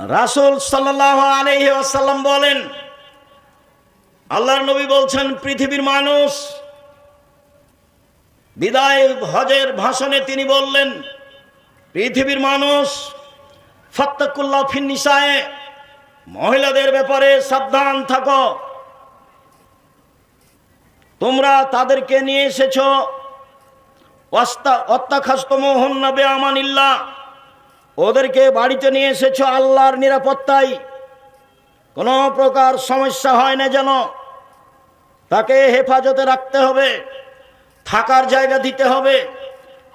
রাসূল সাল্লাল্লাহু আলাইহি ওয়াসাল্লাম বলেন, আল্লাহর নবী বলছেন, পৃথিবীর মানুষ বিদায় হজের ভাষণে তিনি বললেন, পৃথিবীর মানুষ ফাত্তাকুল্লাহ ফিন নিসায়ে, মহিলাদের ব্যাপারে সাবধান থাকো। তোমরা তাদেরকে নিয়ে এসেছো ওয়াত্তাখাযতুমুহুন্না বিআমানিল্লাহ, ওদেরকে বাড়িতে নিয়ে এসেছো আল্লাহর নিরাপত্তায়, কোনো প্রকার সমস্যা হয় না যেন। তাকে হেফাজতে রাখতে হবে, থাকার জায়গা দিতে হবে,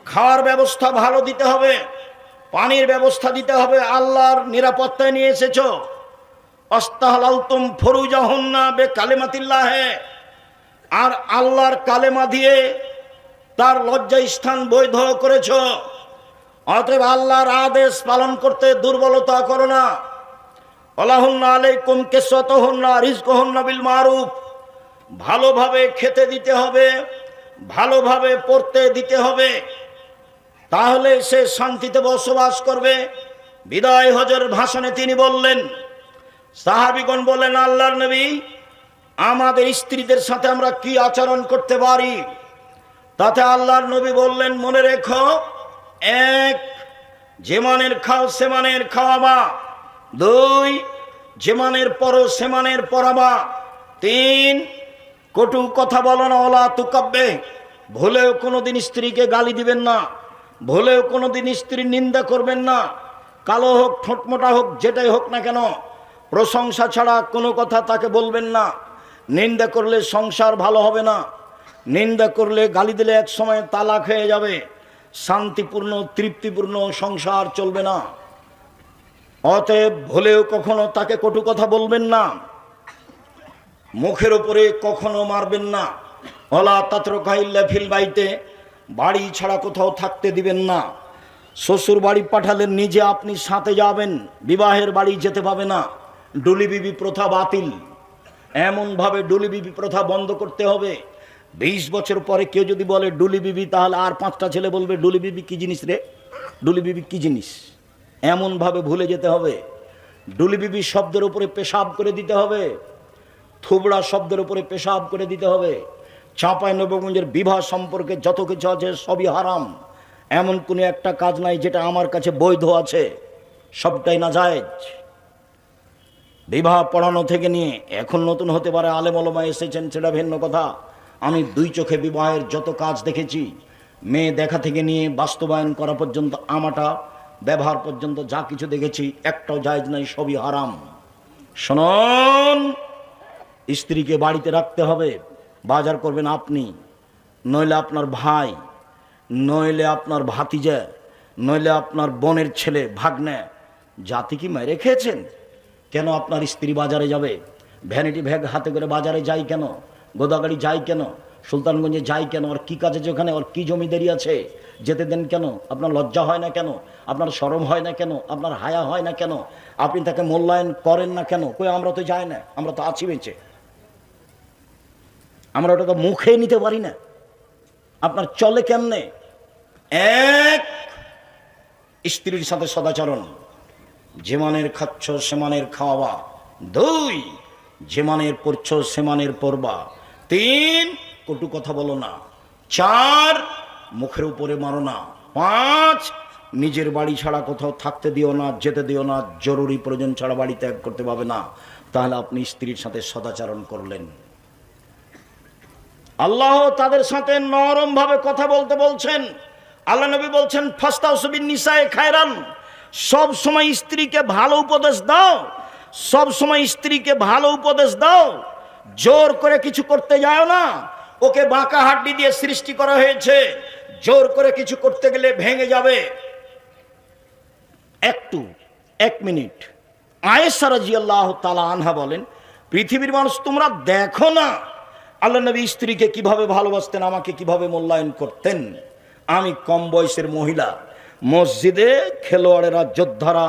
খাওয়ার ব্যবস্থা ভালো দিতে হবে, পানির ব্যবস্থা দিতে হবে। আল্লাহর নিরাপত্তায় নিয়ে এসেছো। আস্তাহলালতুম ফুরুজাহুন্না বিকালিমাতিল্লাহ, আর আল্লাহর কালেমা দিয়ে তার লজ্জা স্থান বৈধ করেছ। অতএব আল্লাহর আদেশ পালন করতে দুর্বলতা করো না। ওয়ালাহুন্না আলাইকুম কিসওয়াতুহুন্না রিজকুহুন্না বিল মারুফ, ভালোভাবে খেতে দিতে হবে, ভালোভাবে পড়তে দিতে হবে, তাহলে সে শান্তিতে বসবাস করবে। বিদায় হজের ভাষণে তিনি বললেন, সাহাবীগণ বললেন, আল্লাহর নবী, আমাদের স্ত্রীদের সাথে আমরা কি আচরণ করতে পারি? তাতে আল্লাহর নবী বললেন, মনে রেখো, এক, যে মানের খাও সে মানের খাওয়াবা। দুই, যে মানের পরো সে মানের পরাবা। তিন, কটু কথা বলো না। ওলা তুকাব্বে, ভুলেও কোনোদিন স্ত্রীকে গালি দিবেন না, ভুলেও কোনোদিন স্ত্রীর নিন্দা করবেন না। কালো হোক ঠোঁটমোটা হোক, যেটাই হোক না কেন, প্রশংসা ছাড়া কোনো কথা তাকে বলবেন না। নিন্দা করলে সংসার ভালো হবে না, নিন্দা করলে গালি দিলে এক সময় তালাক হয়ে যাবে, শান্তিপূর্ণ তৃপ্তিপূর্ণ সংসার চলবে না। অতএব ভুলেও কখনো তাকে কটু কথা বলবেন না, মুখের উপরে কখনো মারবেন না। ওয়ালা তাতরুকা ইল্লা ফিল বাইতে, বাড়ি ছাড়া কোথাও থাকতে দিবেন না। শ্বশুর বাড়ি পাঠালে নিজে আপনি সাথে যাবেন, বিবাহের বাড়ি যেতে পাবে না। ডুলি বিবি প্রথা বাতিল, এমনভাবে ডুলি বিবি প্রথা বন্ধ করতে হবে। 20 বছর পরে কেউ যদি বলে ডুলি বিবি, তাহলে আর 5টা ছেলে বলবে, ডুলি বিবি কি জিনিস রে, ডুলি বিবি কি জিনিস, এমনভাবে ভুলে যেতে হবে। ডুলি বিবি শব্দের উপরে পেশাব করে দিতে হবে, থুবড়া শব্দের উপরে পেশাব করে দিতে হবে। চাঁপাইনবাবগঞ্জের বিবাহ সম্পর্কে যত কিছু আছে সবই হারাম, এমন কোনো একটা কাজ নাই যেটা আমার কাছে বৈধ আছে, সবটাই নাজায়েজ। বিবাহ পড়ানো থেকে নিয়ে, এখন নতুন হতে পারে আলেম ওলামা এসেছেন, সেটা ভিন্ন কথা। আমি 2 চোখে বিবাহের যত কাজ দেখেছি, মেয়ে দেখা থেকে নিয়ে বাস্তবায়ন করা পর্যন্ত, আমাটা ব্যবহার পর্যন্ত যা কিছু দেখেছি, একটাও জায়েজ নাই, সবই হারাম। শুনুন, স্ত্রীকে বাড়িতে রাখতে হবে। বাজার করবেন আপনি, নইলে আপনার ভাই, নইলে আপনার ভাতিজা, নইলে আপনার বোনের ছেলে ভাগ্নে। জাতি কি মেরে খেয়েছেন? কেন আপনার স্ত্রী বাজারে যাবে? ভ্যানিটি ব্যাগ হাতে করে বাজারে যাই কেন? গোদাগাড়ি যাই কেন? সুলতানগঞ্জে যাই কেন? আর কি কাজে, যেখানে ওর কি জমিদারি আছে, যেতে দেন কেন? আপনার লজ্জা হয় না কেন? আপনার শরম হয় না কেন? আপনার হায়া হয় না কেন? আপনি তাকে মূল্যায়ন করেন না কেন? কই, আমরা তো যাই না, আমরা তো আছি বেঁচে, আমরা ওটা তো মুখে নিতে পারি না। আপনার চলে কেমনে? এক, স্ত্রীর সাথে সদাচরণ, যে মানের খাচ্ছ সে মানের খাওয়াবা। 2, যে মানের পড়ছ সে মানের পড়বা। 3, কটু কথা বলো না। 4, মুখের উপরে মারো না। 5, নিজের বাড়ি ছাড়া কোথাও থাকতে দিও না, যেতে দিও না, জরুরি প্রয়োজন ছাড়া বাড়ি ত্যাগ করতে পাবে না। তাহলে আপনি স্ত্রীর সাথে সদাচরণ করলেন। আল্লাহ তাদের সাথে নরম ভাবে কথা বলতে বলছেন। আল্লাহ নবী বলছেন, ফাস্তাউসু বিন নিসায়ে খায়রান, সব সময় স্ত্রীকে ভালো উপদেশ দাও, সব সময় স্ত্রীকে ভালো উপদেশ দাও। জোর করে কিছু করতে যাও না, ওকে বাঁকা হাড্ডি দিয়ে সৃষ্টি করা হয়েছে, জোর করে কিছু করতে গেলে ভেঙে যাবে। 1 মিনিট। আয়েশা রাদিয়াল্লাহু তাআলা আনহা বলেন, পৃথিবীর মানুষ তোমরা দেখো না আল্লাহ নবী স্ত্রীকে কিভাবে ভালোবাসতেন, আমাকে কিভাবে মূল্যায়ন করতেন। আমি কম বয়সের মহিলা, মসজিদে খেলোয়াড়েরা, যোদ্ধারা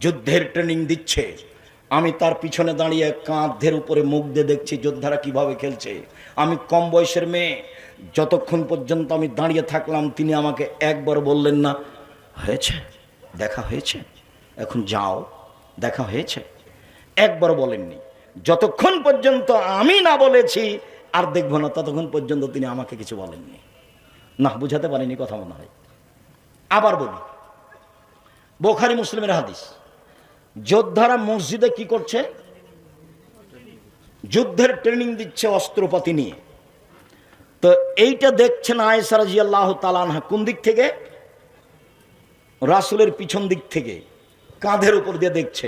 যুদ্ধের ট্রেনিং দিচ্ছে, আমি তার পিছনে দাঁড়িয়ে কাঁধের উপরে মুখ দিয়ে দেখছি যোদ্ধারা কিভাবে খেলছে। আমি কম বয়সের মেয়ে, যতক্ষণ পর্যন্ত আমি দাঁড়িয়ে থাকলাম, তিনি আমাকে একবার বললেন না, হয়েছে, দেখা হয়েছে, এখন যাও, দেখা হয়েছে? একবারও বলেননি। যতক্ষণ পর্যন্ত আমি না বলেছি আর দেখবো না, ততক্ষণ পর্যন্ত তিনি আমাকে কিছু বলেননি। না, বুঝাতে পারিনি কথা মনে হয়। আবার বলি, বুখারী মুসলিমের হাদিস, যোদ্ধারা মসজিদে কি করছে? যুদ্ধের ট্রেনিং দিচ্ছে অস্ত্রপাতি নিয়ে। তো এইটা দেখছেন আয়েশা রাদিয়াল্লাহু তাআলা আনহা। কোন দিক থেকে? রাসূলের পিছন দিক থেকে, কাঁধের উপর দিয়ে দেখছে।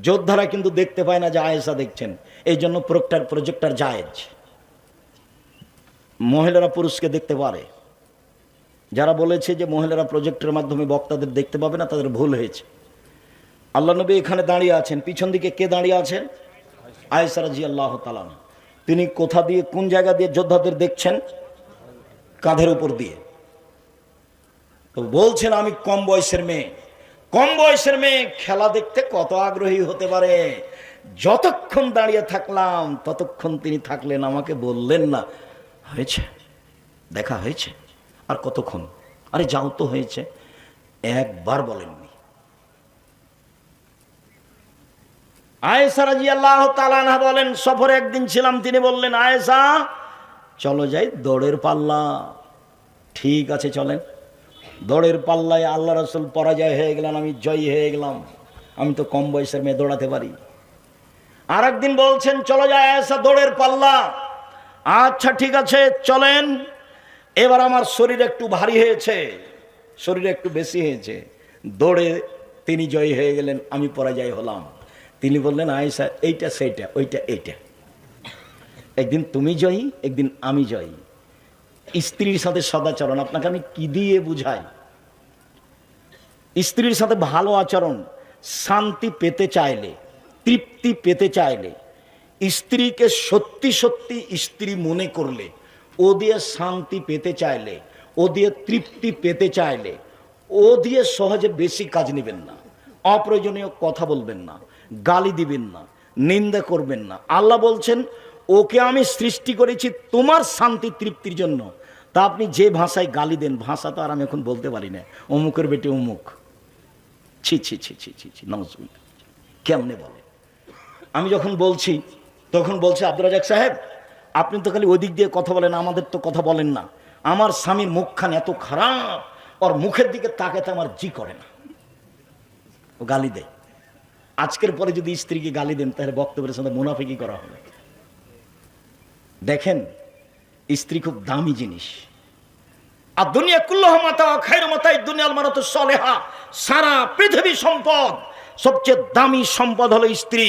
যোদ্ধারা কিন্তু দেখতে পায় না যে আয়েশা দেখছেন, এই জন্য প্রজেক্টর জায়েজ। মহিলারা পুরুষকে দেখতে পারে। যারা বলেছে যে মহিলারা প্রজেক্টের মাধ্যমে বক্তাদের দেখতে পাবে না, তাদের ভুল হয়েছে। আল্লাহ নবী এখানে দাঁড়িয়ে আছেন, পিছন দিকে কে দাঁড়িয়ে আছেন? আয়েশা রাদিয়াল্লাহু তাআলা। তিনি কোথা দিয়ে, কোন জায়গা দিয়ে যোদ্ধাদের দেখছেন? কাঁধের উপর দিয়ে। তো বলছেন আমি কম বয়সের মেয়ে। কম বয়সের মেয়ে খেলা দেখতে কত আগ্রহী হতে পারে? যতক্ষণ দাঁড়িয়ে থাকলাম ততক্ষণ তিনি থাকলেন, আমাকে বললেন না। হয়েছে, দেখা হয়েছে। আর কতক্ষণ? আরে যাও তো, হয়েছে। একবার বলেননি। আয়েশা রাদিয়াল্লাহু তাআলা আনহা বলেন, সফরে একদিন ছিলাম, তিনি বললেন, আয়েশা চলো যাই দৌড়ের পাল্লা। ঠিক আছে চলেন। দৌড়ের পাল্লায় আল্লাহ রাসূল পরাজয় হয়ে গেলেন, আমি জয়ী হয়ে গেলাম। আমি তো কম বয়সের মেয়ে, দৌড়াতে পারি। আর একদিন বলছেন, চলো যাই আয়েশা দৌড়ের পাল্লা। আচ্ছা ঠিক আছে চলেন। এবার আমার শরীর একটু ভারী হয়েছে, শরীর একটু বেশি হয়েছে। দৌড়ে তিনি জয়ী হয়ে গেলেন, আমি পরাজয় হলাম। তিনি বললেন, আয়েশা এইটা সেইটা, ওইটা এইটা। একদিন তুমি জয়ী, একদিন আমি জয়ী। স্ত্রীর সাথে সদাচরণ আপনাকে আমি কি দিয়ে বুঝাই? স্ত্রীর সাথে ভালো আচরণ, শান্তি পেতে চাইলে, তৃপ্তি পেতে চাইলে, স্ত্রীকে সত্যি সত্যি স্ত্রী মনে করলে, ও দিয়ে শান্তি পেতে চাইলে, ও দিয়ে তৃপ্তি পেতে চাইলে, ও দিয়ে সহজে বেশি কাজ নেবেন না, অপ্রয়োজনীয় কথা বলবেন না, গালি দিবেন না, নিন্দা করবেন না। আল্লাহ বলছেন, ওকে আমি সৃষ্টি করেছি তোমার শান্তি তৃপ্তির জন্য। তা আপনি যে ভাষায় গালি দেন, ভাষা তো আর আমি এখন বলতে পারি না, অমুকের বেটে অমুক, ছি ছি ছি ছি ছি ছি, নাউজুবিল্লাহ, কেমনে বলে? আমি যখন বলছি তখন বলছে, আব্দুর রাজ্জাক সাহেব আপনি তো খালি ওই দিক দিয়ে কথা বলেন, আমাদের তো কথা বলেন না। আমার স্বামীর মুখখান এত খারাপ, ওর মুখের দিকে তাকাতে আমার জি করে না। ও গালি দেয়। আজকের পরে যদি স্ত্রীকে গালি দেন, তাহলে বক্তব্যের সাথে মুনাফিকি করা হবে। দেখেন, স্ত্রী খুব দামি জিনিস। আর দুনিয়া কুল্লাহা মাতা খায়রু মাতাই দুনিয়াল মারাতু সালেহা। সারা পৃথিবী সম্পদ, সবচেয়ে দামি সম্পদ হলো স্ত্রী।